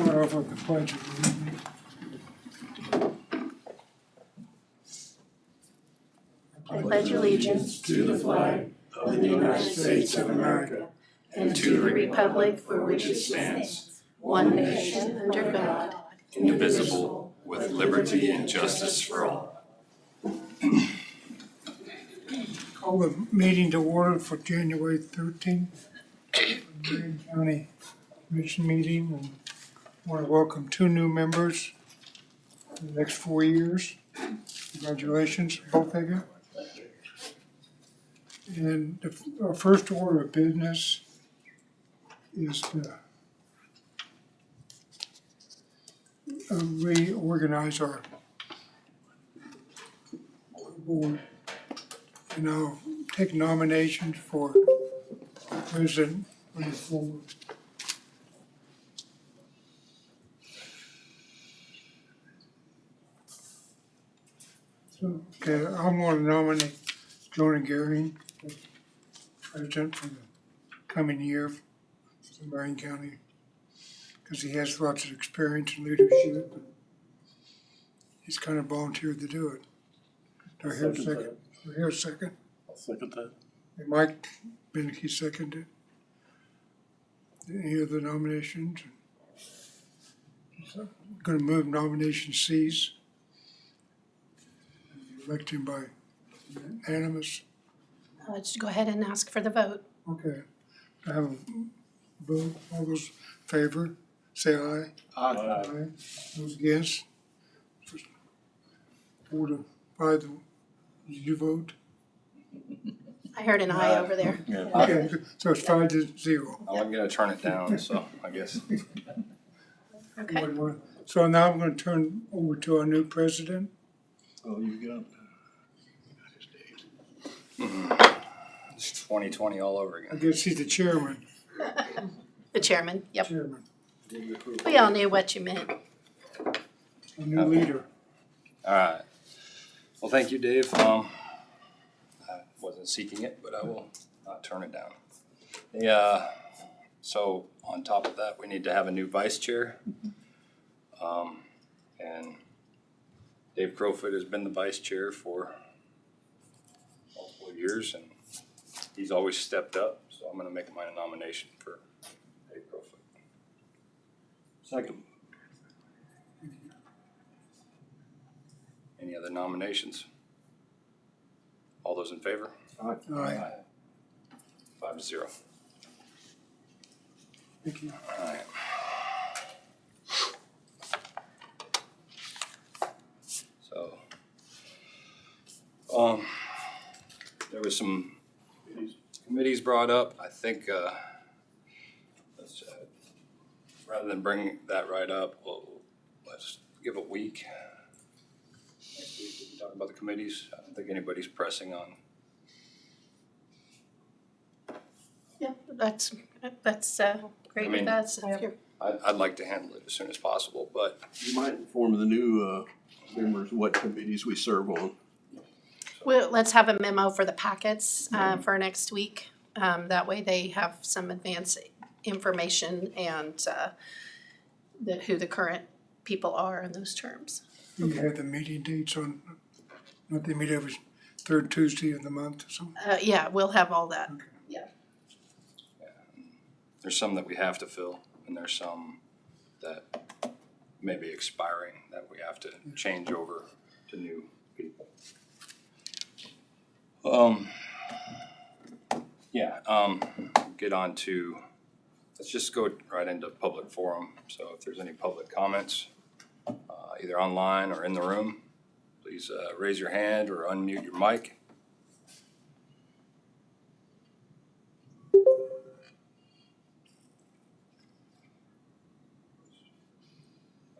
start off with the pledge of allegiance. I pledge allegiance to the flag of the United States of America and to the republic for which it stands, one nation under God, indivisible, with liberty and justice for all. Call the meeting to order for January 13th, Marion County Commission meeting, and I want to welcome 2 new members in the next 4 years. Congratulations, both of you. And our first order of business is to reorganize our board. And I'll take nominations for president going forward. So, okay, I'm going to nominate Jonah Gehring as president for the coming year for Marion County, because he has lots of experience in leadership. He's kind of volunteered to do it. Do I hear a second? Do I hear a second? I'll second that. And Mike Beneke seconded. Any other nominations? So I'm going to move nomination C's. Elect him by unanimous. Let's go ahead and ask for the vote. Okay. I have a vote. All those in favor, say aye. Aye. Those against? 4 to 5. Did you vote? I heard an aye over there. Yeah. Okay, so it's 5-0. I wasn't gonna turn it down, so I guess. Okay. So now I'm going to turn over to our new president. Oh, you got it's 2020 all over I again. guess he's the chairman. The chairman, yep. Chairman, We all knew what you meant. a new leader. All right. Well, thank you, Dave. I wasn't seeking it, but I will not turn it down. Yeah. So on top of that, we need to have a new vice chair. And Dave Crowfoot has been the vice chair for multiple years, and he's always stepped up. So I'm going to make my nomination for Dave Crowfoot. Second. Any other nominations? All those in favor? Aye. 5-0. Thank you. All right. So, there was some committees brought up. I think, let's, rather than bring that right up, let's give a week. Next week we can talk about the committees. I don't think anybody's pressing on. Yeah, that's great I with mean, us. If you're- I'd like to handle it as soon as possible, but You might inform the new members what committees we serve on. Well, let's have a memo for the packets for next week. That way they have some advance information and who the current people are in those terms. You have the meeting dates on, don't they meet every 3rd Tuesday of the month or something? Yeah, we'll have all that. Okay. Yeah. there's some that we have to fill, and there's some that may be expiring that we have to change over to new people. Get on to, let's just go right into public forum. So if there's any public comments, either online or in the room, please raise your hand or unmute your mic.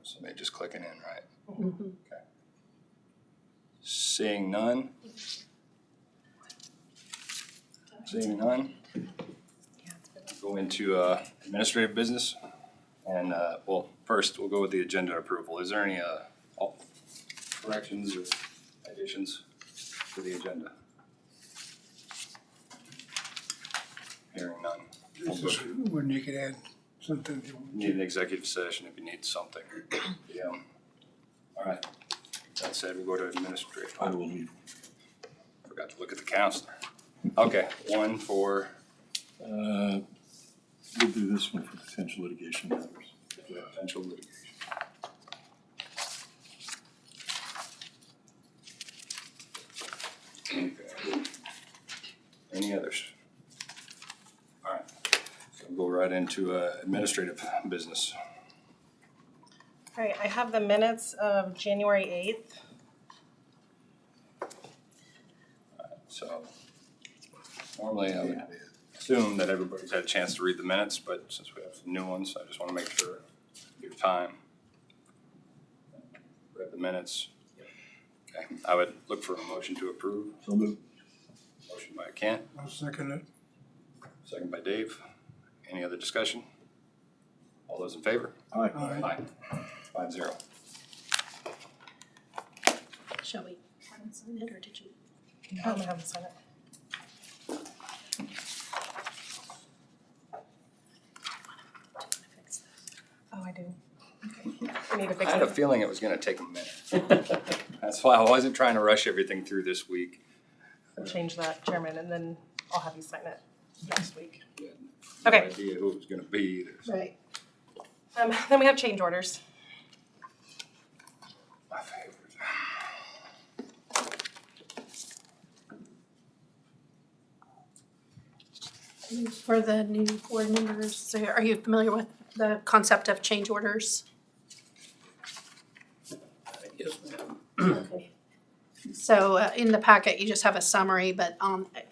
Somebody just clicking in, right? Mhm. Okay. Seeing none. Seeing none. Go into administrative business. And well, first we'll go with the agenda approval. Is there any corrections or additions to the agenda? Hearing none. This is when you could add something you want Need an executive session if you need something. Yeah. All right. That said, we'll go to administrative. I will need, Forgot to look at the counselor. Okay, one for, we'll do this one for potential litigation matters. potential litigation. Okay. Any others? All right, so we'll go right into administrative business. All right, I have the minutes of January 8th. So normally I would assume that everybody's had a chance to read the minutes, but since we have some new ones, I just want to make sure, give time. Read the minutes. Okay, I would look for a motion to approve. So move. Motion by Kent, to. I'll second it. second by Dave. Any other discussion? All those in favor? Aye. Aye. 5-0. Shall we have him sign it, or did you? Oh, I haven't signed it. Oh, I do. Okay. I need to I fix had a it. feeling it was gonna take a minute. That's why I wasn't trying to rush everything through this week. We'll change that, Chairman, and then I'll have you sign it next week. No Okay. idea who it was gonna be either. So Right. Then we have change orders. my favorite. For the new board members, so are you familiar with the concept of change orders? Yes, ma'am. Okay. So in the packet, you just have a summary, but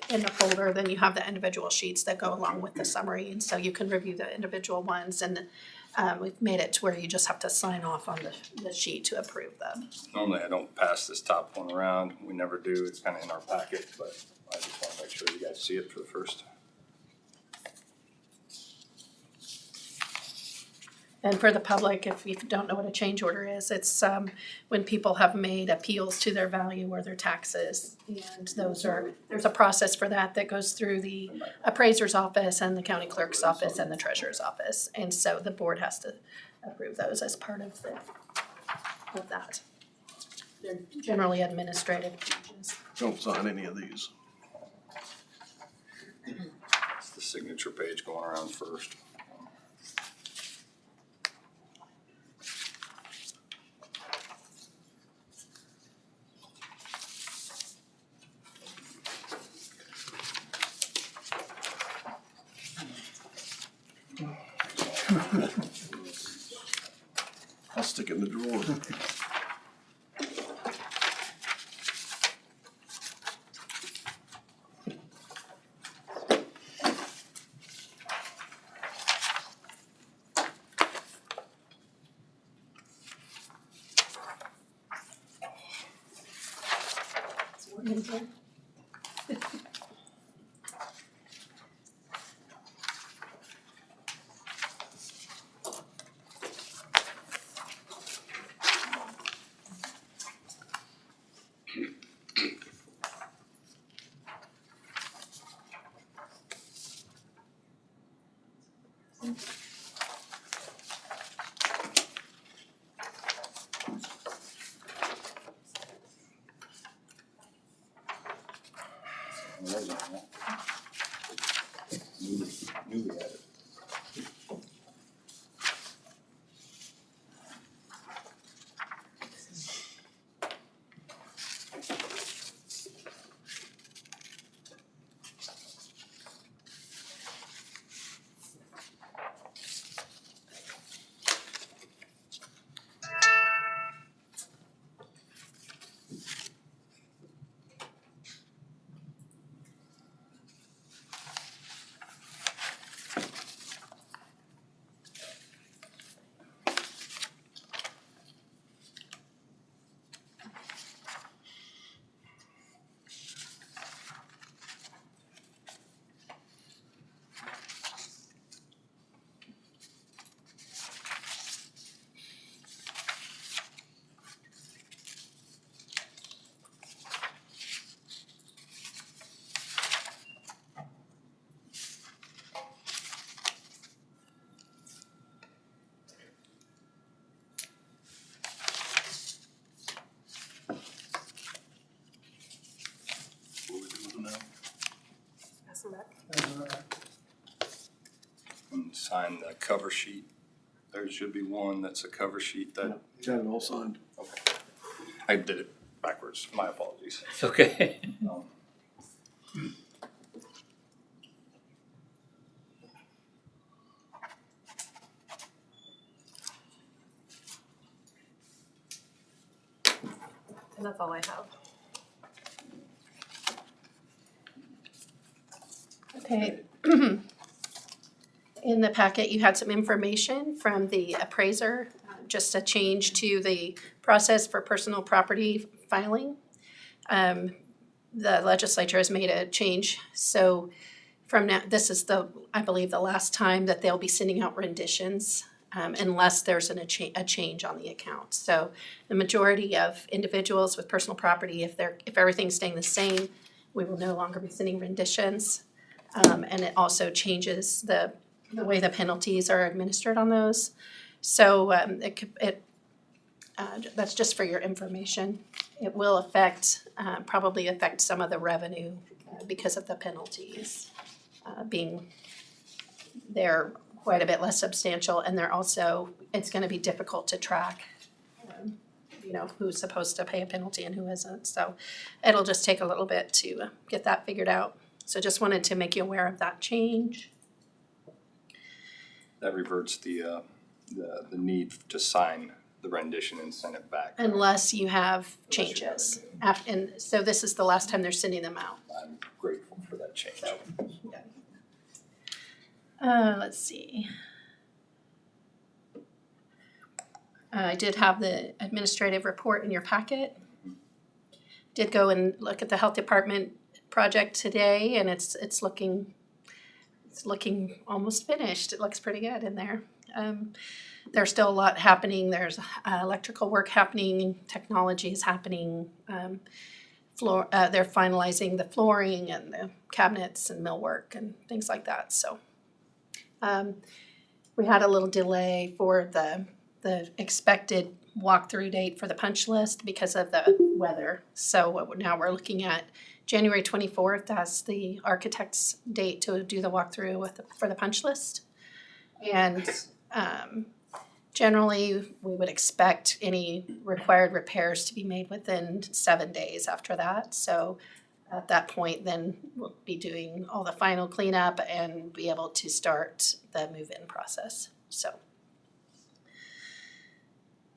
in the folder, then you have the individual sheets that go along with the summary. And so you can review the individual ones, and we've made it to where you just have to sign off on the sheet to approve them. Normally I don't pass this top one around. We never do. It's kind of in our packet, but I just want to make sure you guys see it for the first. And for the public, if you don't know what a change order is, it's when people have made appeals to their value or their taxes. And there's a process for that goes through the appraiser's office and the county clerk's office and the treasurer's office. And so the board has to approve those as part of that. They're generally administrative changes. Don't sign any of these. It's the signature page going around first. I'll stick it in the drawer. Newly added. and sign the cover sheet. There should be one that's a cover sheet that, Got it all signed. okay. I did it backwards, my apologies. It's okay. And that's all I have. Okay. In the packet, you had some information from the appraiser, just a change to the process for personal property filing. The legislature has made a change, so from now, this is I believe, the last time that they'll be sending out renditions, unless there's a change on the account. So the majority of individuals with personal property, if everything's staying the same, we will no longer be sending renditions. And it also changes the way the penalties are administered on those. So that's just for your information. It will probably affect some of the revenue because of the penalties being they're quite a bit less substantial, and it's going to be difficult to track, who's supposed to pay a penalty and who isn't. So it'll just take a little bit to get that figured out. So just wanted to make you aware of that change. That reverts the need to sign the rendition and send it back. Unless you have changes. And so this is the last time they're sending them out. I'm grateful for that change. So, let's see. I did have the administrative report in your packet. Did go and look at the health department project today, and it's looking almost finished. It looks pretty good in there. There's still a lot happening. There's electrical work happening, technology is happening. They're finalizing the flooring and the cabinets and millwork and things like that. So we had a little delay for the expected walkthrough date for the punch list because of the weather. So now we're looking at January 24th as the architect's date to do the walkthrough for the punch list. And generally, we would expect any required repairs to be made within 7 days after that. So at that point, then we'll be doing all the final cleanup and be able to start the move-in process. So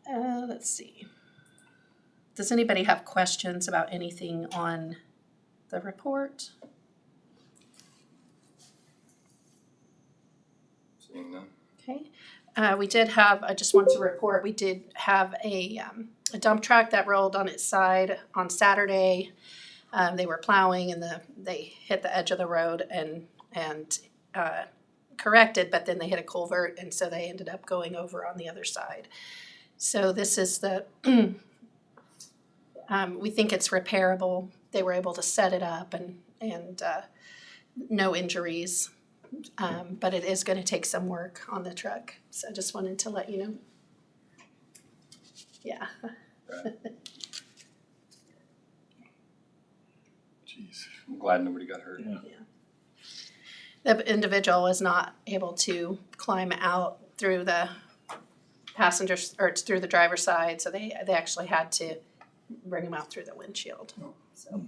let's see. Does anybody have questions about anything on the report? Seeing none. Okay. We did have, I just want to report, we did have a dump truck that rolled on its side on Saturday. They were plowing and they hit the edge of the road and corrected, but then they hit a culvert, and so they ended up going over on the other side. So this is we think it's repairable. They were able to set it up and no injuries. But it is going to take some work on the truck. So I just wanted to let you know. Yeah. Jeez. I'm glad nobody got hurt. Yeah. The individual was not able to climb out through the passenger or through the driver's side, so they actually had to bring him out through the windshield. So.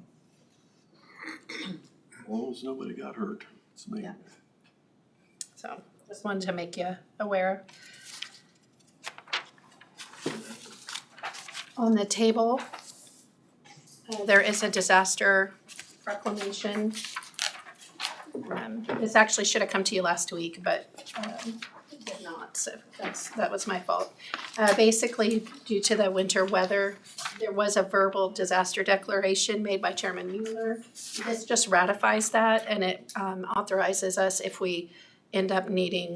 As long as nobody got hurt, it's me. Yeah. So just wanted to make you aware. On the table, there is a disaster proclamation. This actually should have come to you last week, but it did not, so that was my fault. Basically, due to the winter weather, there was a verbal disaster declaration made by Chairman Mueller. This just ratifies that, and it authorizes us if we end up needing,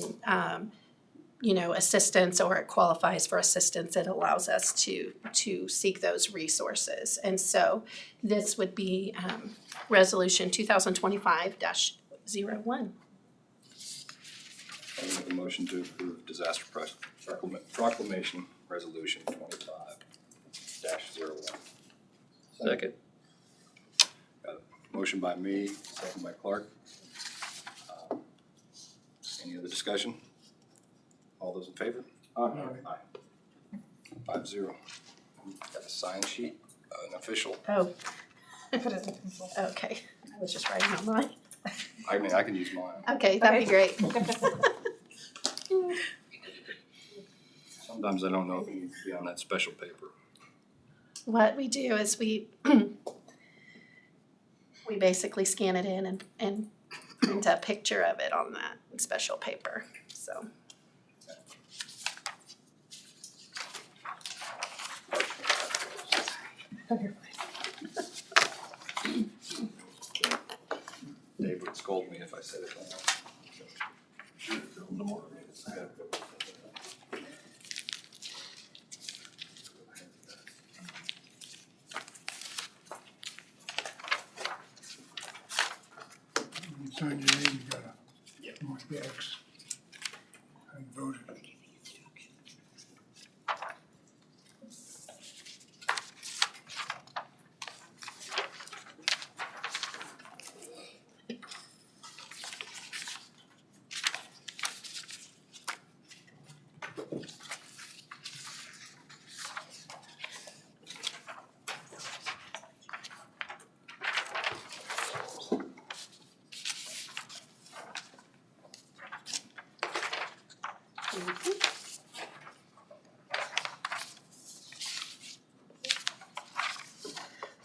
assistance, or it qualifies for assistance, it allows us to seek those resources. And so this would be Resolution 2025-01. I make a motion to approve disaster proclamation resolution 25-01. Second. Got a motion by me, second by Clark. Any other discussion? All those in favor? Aye. 5-0. Got a sign sheet, an official. Oh. Okay, I was just writing on mine. I mean, I can use mine. Okay, that'd be great. Sometimes I don't know if it needs to be on that special paper. What we do is we basically scan it in and print a picture of it on that special paper, so. Dave would scold me if I said it wrong. When you sign your name, you gotta mark the X. I voted.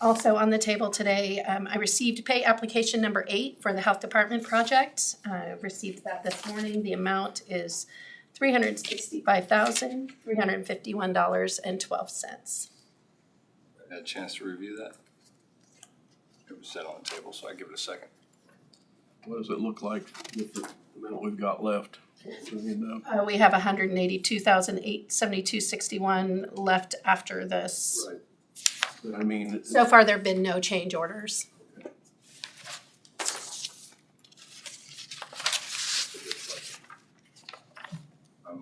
Also on the table today, I received pay application number 8 for the Health Department project. I received that this morning. The amount is $365,351.12. I had a chance to review that. It was set on the table, so I give it a second. What does it look like with the amount we've got left? What do we end up? We have $182,872.61 left after this. Right. But I mean. So far, there've been no change orders.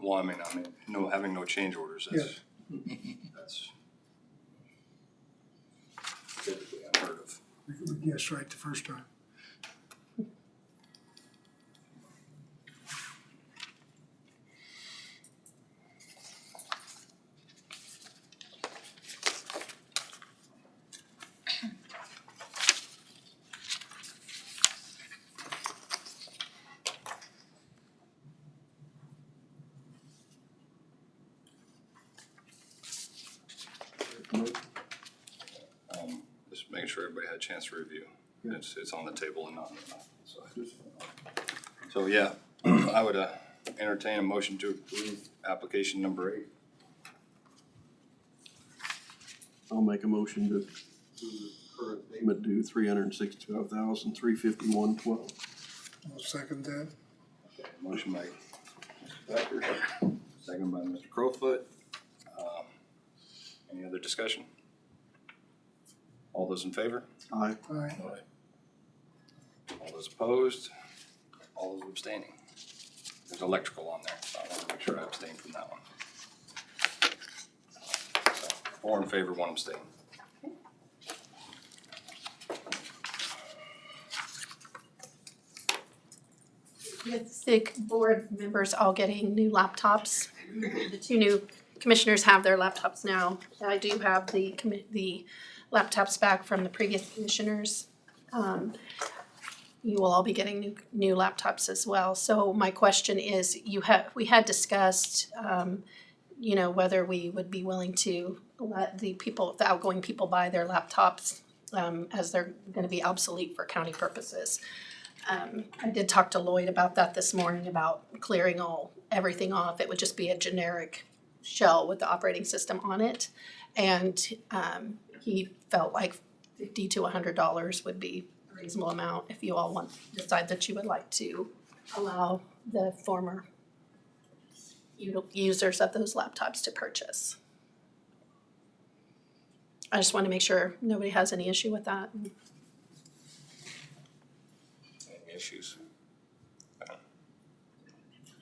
Well, I mean, no, having no change orders, that's typically unheard of. We guessed right the first time. Just making sure everybody had a chance to review. It's on the table and not. So yeah, I would entertain a motion to approve application number 8. I'll make a motion to approve the current payment due $365,351.12. I'll second that. Motion by Mr. Becker, second by Mr. Crowfoot. Any other discussion? All those in favor? Aye. Aye. All those opposed? All those abstaining? There's electrical on there, so I want to make sure I abstain from that one. So, 4 in favor, 1 abstain. With the board members all getting new laptops, the 2 new commissioners have their laptops now. I do have the laptops back from the previous commissioners. You will all be getting new laptops as well. So my question is, we had discussed, whether we would be willing to let the outgoing people buy their laptops as they're going to be obsolete for county purposes. I did talk to Lloyd about that this morning, about clearing everything off. It would just be a generic shell with the operating system on it. And he felt like $50 to $100 would be a reasonable amount if you all decide that you would like to allow the former users of those laptops to purchase. I just want to make sure nobody has any issue with that. Any issues?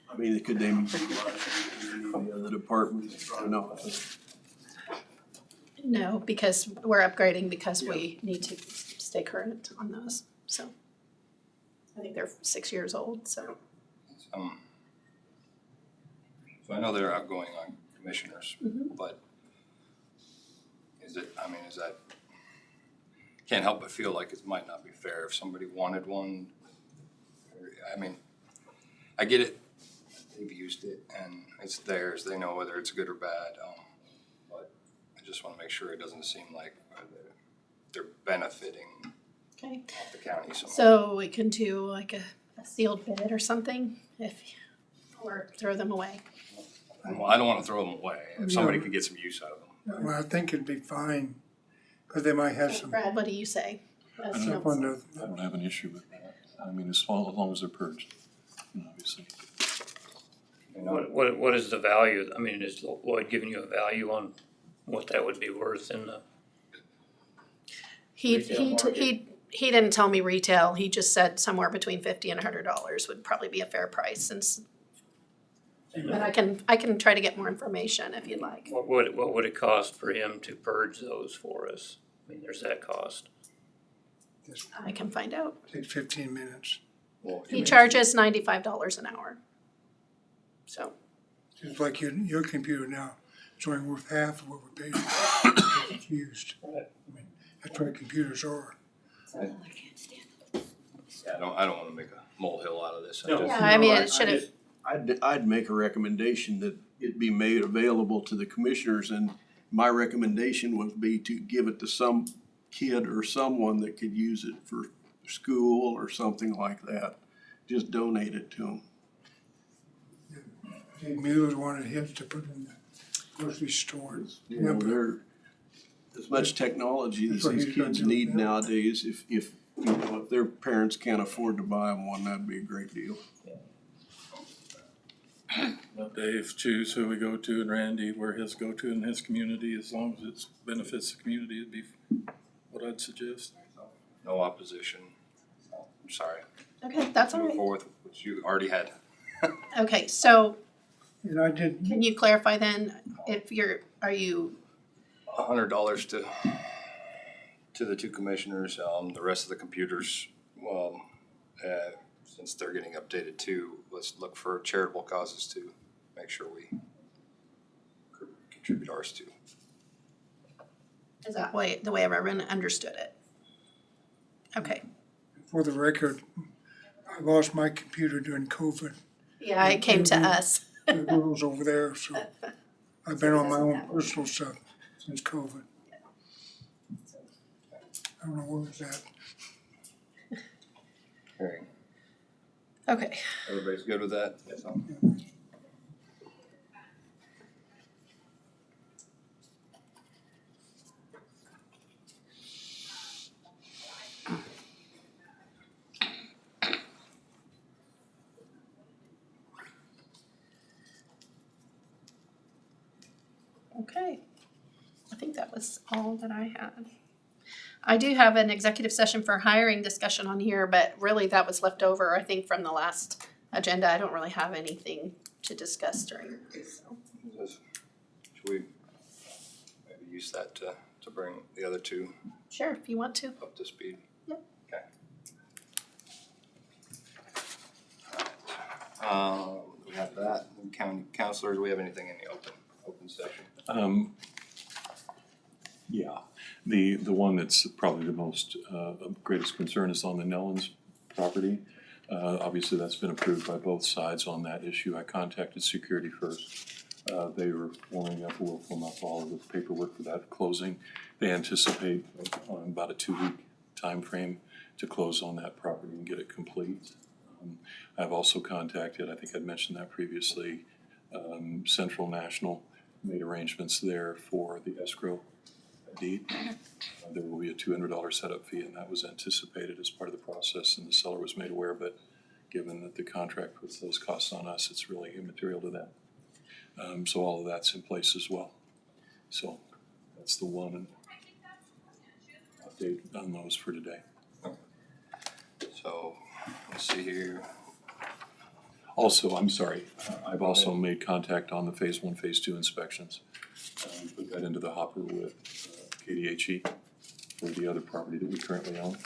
I mean, could they be from the other departments? I know. No, because we're upgrading because we need to stay current on those, so. I think they're 6 years old, so. So I know they're outgoing on commissioners, Mhm. but is that, can't help but feel like it might not be fair if somebody wanted one. I mean, I get it, they've used it and it's theirs, they know whether it's good or bad. But I just wanna make sure it doesn't seem like they're benefiting Okay, off the county somehow. so we can do like a sealed bid or something or throw them away. Well, I don't wanna throw them away, if somebody could get some use out of them. Well, I think it'd be fine, because they might have some Brad, what do you say? As stuff counsel? on the, I don't have an issue with that. I mean, as long as they're purged, obviously. You know, What is the value? I mean, is Lloyd giving you a value on what that would be worth in the, He didn't tell me retail, he just said somewhere between $50 and $100 would probably be a fair price since. But I can try to get more information if you'd like. what would it cost for him to purge those for us? I mean, there's that cost. I can find out. takes 15 minutes. well, He charges $95 an hour. So, Just like your computer now, it's only worth half of what we paid for it, because it's used. Right. I mean, that's what computers are. Yeah, I don't wanna make a molehill out of this. No. yeah, I mean, it should have, I'd make a recommendation that it be made available to the commissioners, and my recommendation would be to give it to some kid or someone that could use it for school or something like that. Just donate it to them. Dave Mueller wanted his to put in the grocery store. You know, there, as much technology as these kids need nowadays, if their parents can't afford to buy them one, that'd be a great deal. Let Dave choose who we go to and Randy where his go to in his community, as long as it benefits the community, it'd be what I'd suggest. No opposition. I'm sorry. okay, that's all Move right. forward, which you already had. Okay, so And I did, can you clarify then if are you, $100 to the two commissioners, the rest of the computers, well, since they're getting updated too, let's look for charitable causes to make sure we contribute ours to. is that the way everyone understood it? Okay, for the record, I lost my computer during COVID. yeah, it came to us. The girls over there, so I've been on my own personal stuff since COVID. I don't know where it's at. Hearing. Okay, Everybody's good with that? Yes. okay. I think that was all that I had. I do have an executive session for hiring discussion on here, but really that was left over, I think, from the last agenda. I don't really have anything to discuss during this, so. Should we maybe use that to bring the other two Sure, if you want to. up to speed? Yep. Okay. We have that. County counselors, do we have anything in the open session? Yeah, the one that's probably the most, greatest concern is on the Nellens property. Obviously, that's been approved by both sides on that issue. I contacted security first. They were forming up, will form up all of the paperwork for that closing. They anticipate about a 2-week time frame to close on that property and get it complete. I've also contacted, I think I'd mentioned that previously, Central National, made arrangements there for the escrow deed. There will be a $200 setup fee, and that was anticipated as part of the process, and the seller was made aware, but given that the contract puts those costs on us, it's really immaterial to them. So all of that's in place as well. So that's the one update on those for today. So, let's see here. Also, I'm sorry, I've also made contact on the phase 1, phase 2 inspections. Put that into the hopper with KDHE for the other property that we currently own.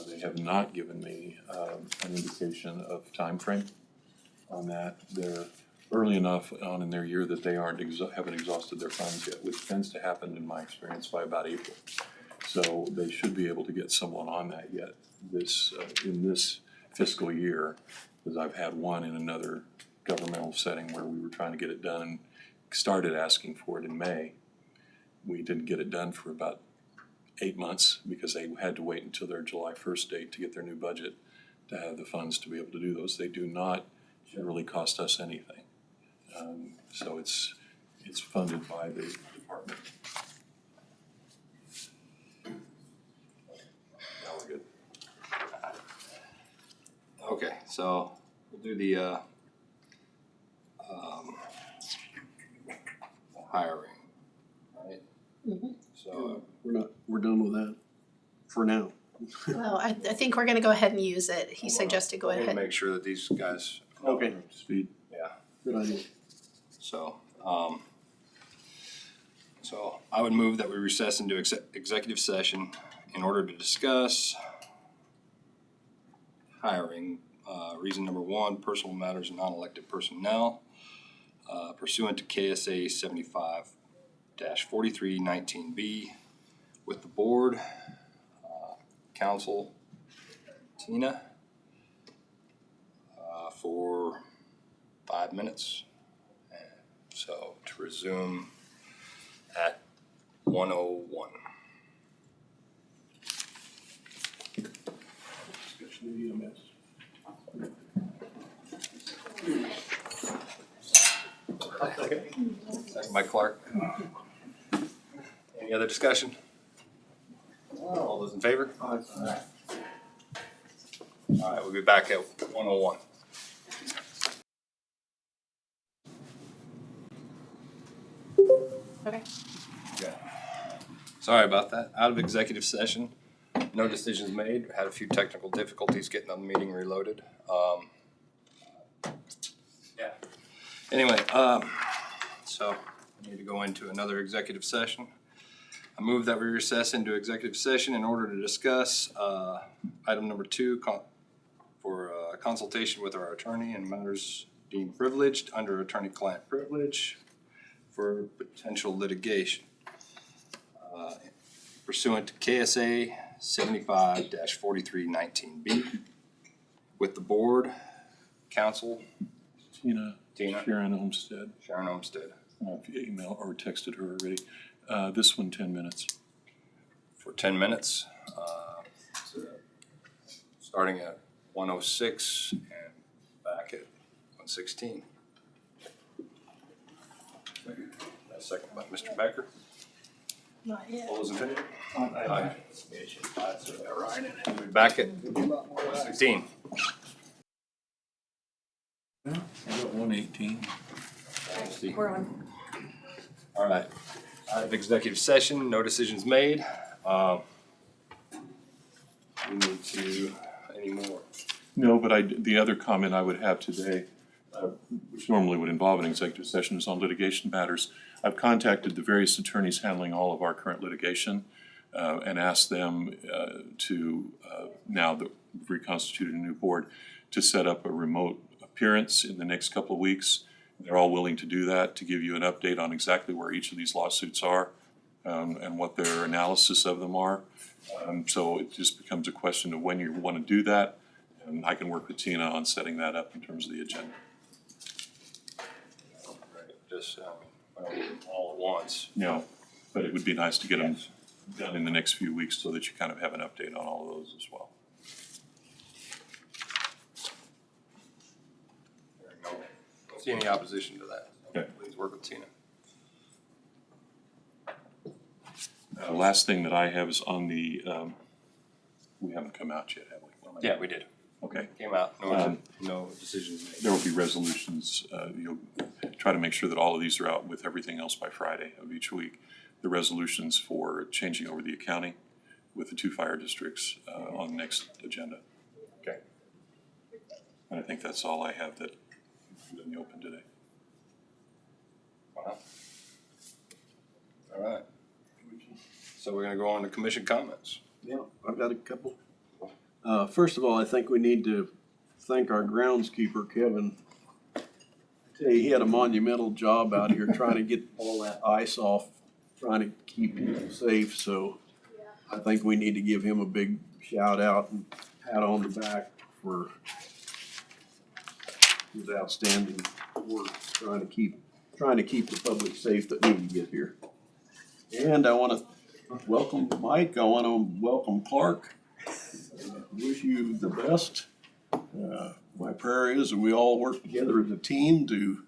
They have not given me an indication of time frame on that. They're early enough on in their year that they haven't exhausted their funds yet, which tends to happen in my experience by about April. So they should be able to get someone on that yet in this fiscal year, because I've had one in another governmental setting where we were trying to get it done and started asking for it in May. We didn't get it done for about 8 months because they had to wait until their July 1st date to get their new budget to have the funds to be able to do those. They do not generally cost us anything. So it's funded by the department. Now we're good. Okay, so we'll do the hiring, right? Mhm. So, We're done with that for now. Well, I think we're gonna go ahead and use it. He suggested go I need to ahead. make sure that these guys. Okay. Speed. Yeah, Good idea. so, so I would move that we recess into executive session in order to discuss hiring. Reason number one, personal matters of non-elected personnel pursuant to KSA 75-4319B with the board, council, Tina, for 5 minutes. So to resume at 1:01. Discussion of EMS. Second by Clark. Any other discussion? All those in favor? All right, we'll be back at 1:01. Okay. Okay. Sorry about that. Out of executive session. No decisions made. Had a few technical difficulties getting the meeting reloaded. Yeah. Anyway, so we need to go into another executive session. I move that we recess into executive session in order to discuss item number 2 for consultation with our attorney in matters deemed privileged under attorney-client privilege for potential litigation pursuant to KSA 75-4319B with the board, council, Tina. Tina. Sharon Olmsted. Sharon Olmsted. I've emailed or texted her already. This one, 10 minutes. For 10 minutes, starting at 1:06 and back at 1:16. Second by Mr. Becker. Not yet. All those in favor? Aye. We'll be back at 1:16. I got 118. We're on. All right, out of executive session, no decisions made. We need to, any more? No, but the other comment I would have today, which normally would involve an executive session, is on litigation matters. I've contacted the various attorneys handling all of our current litigation and asked them to, now that we've reconstituted a new board, to set up a remote appearance in the next couple of weeks. They're all willing to do that, to give you an update on exactly where each of these lawsuits are and what their analysis of them are. So it just becomes a question of when you want to do that, and I can work with Tina on setting that up in terms of the agenda. Just all at once. No, but it would be nice to get them done in the next few weeks so that you kind of have an update on all of those as well. Don't see any opposition to that. Okay. Please work with Tina. The last thing that I have is on the, we haven't come out yet, have we? Yeah, we did. Okay. Came out, no decisions made. There will be resolutions. You'll try to make sure that all of these are out with everything else by Friday of each week. The resolutions for changing over the accounting with the 2 fire districts on the next agenda. Okay. And I think that's all I have that is in the open today. Wow. All right. So we're gonna go on to commission comments. Yeah, I've got a couple. First of all, I think we need to thank our groundskeeper, Kevin. tell you, he had a monumental job out here trying to get all that ice off, trying to keep people safe, so I think we need to give him a big shout out and pat on the back for his outstanding work, trying to keep the public safe that need to get here. And I wanna welcome Mike, I wanna welcome Clark, wish you the best. My prayer is that we all work together as a team to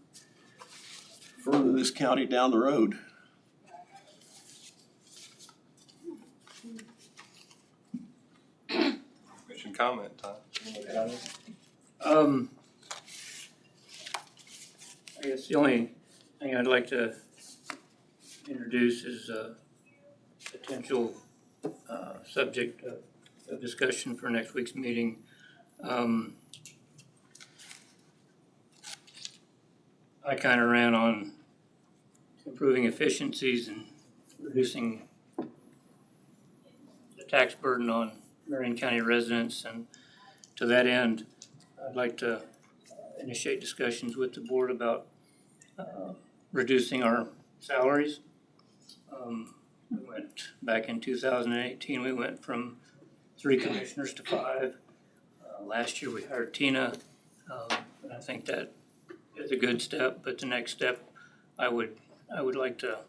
further this county down the road. Commission comment, Tom? I guess the only thing I'd like to introduce is a potential, subject of discussion for next week's meeting. I kinda ran on improving efficiencies and reducing the tax burden on Marion County residents, and to that end, I'd like to initiate discussions with the board about reducing our salaries. We went, back in 2018, we went from 3 commissioners to 5. Last year we hired Tina, and I think that is a good step, but the next step, I would like to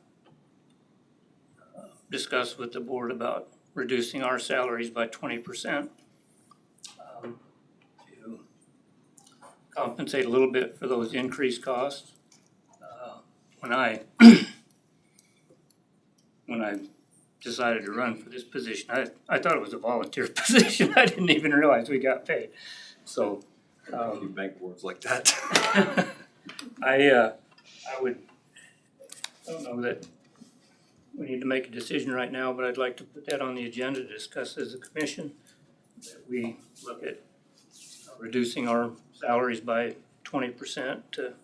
discuss with the board about reducing our salaries by 20%. To compensate a little bit for those increased costs. When I decided to run for this position, I thought it was a volunteer position. I didn't even realize we got paid. So, You bank boards like that. I don't know that we need to make a decision right now, but I'd like to put that on the agenda to discuss as a commission. That we look at reducing our salaries by 20% to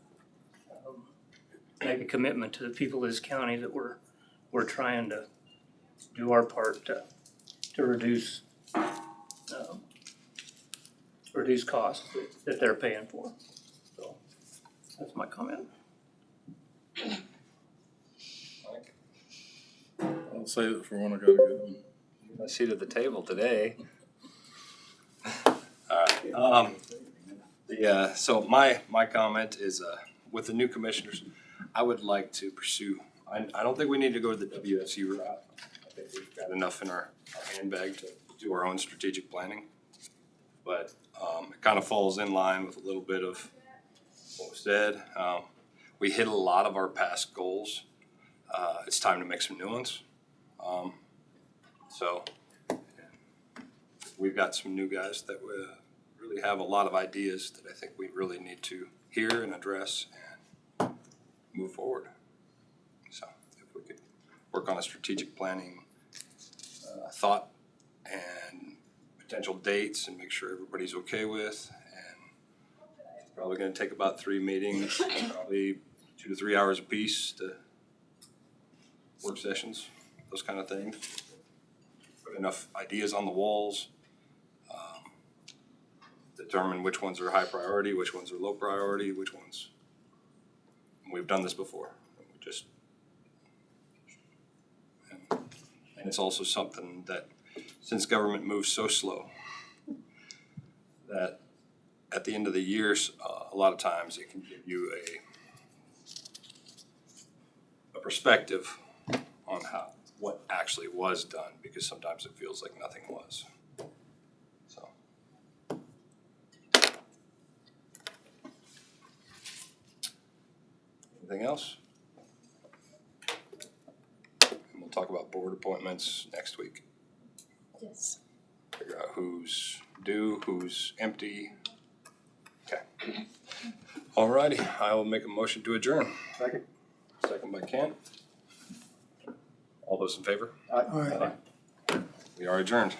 make a commitment to the people of this county that we're trying to do our part to reduce costs that they're paying for. So that's my comment. I'll save it for when I gotta go. A seat at the table today. Alright, so my comment is, with the new commissioners, I would like to pursue, I don't think we need to go the WSU route. I think we've got enough in our handbag to do our own strategic planning. But, it kind of falls in line with a little bit of what was said. We hit a lot of our past goals. It's time to make some new ones. So we've got some new guys that really have a lot of ideas that I think we really need to hear and address and move forward. So if we could work on a strategic planning thought and potential dates and make sure everybody's okay with, and it's probably gonna take about 3 meetings, probably 2 to 3 hours apiece to work sessions, those kind of things. Put enough ideas on the walls, determine which ones are high priority, which ones are low priority, which ones, we've done this before. And it's also something that, since government moves so slow, that at the end of the years, a lot of times it can give you a perspective on what actually was done, because sometimes it feels like nothing was. So. Anything else? And we'll talk about board appointments next week. Yes. Figure out who's due, who's empty. Okay. Alrighty, I will make a motion to adjourn. Second. Second by Kent. All those in favor? Aye. We are adjourned.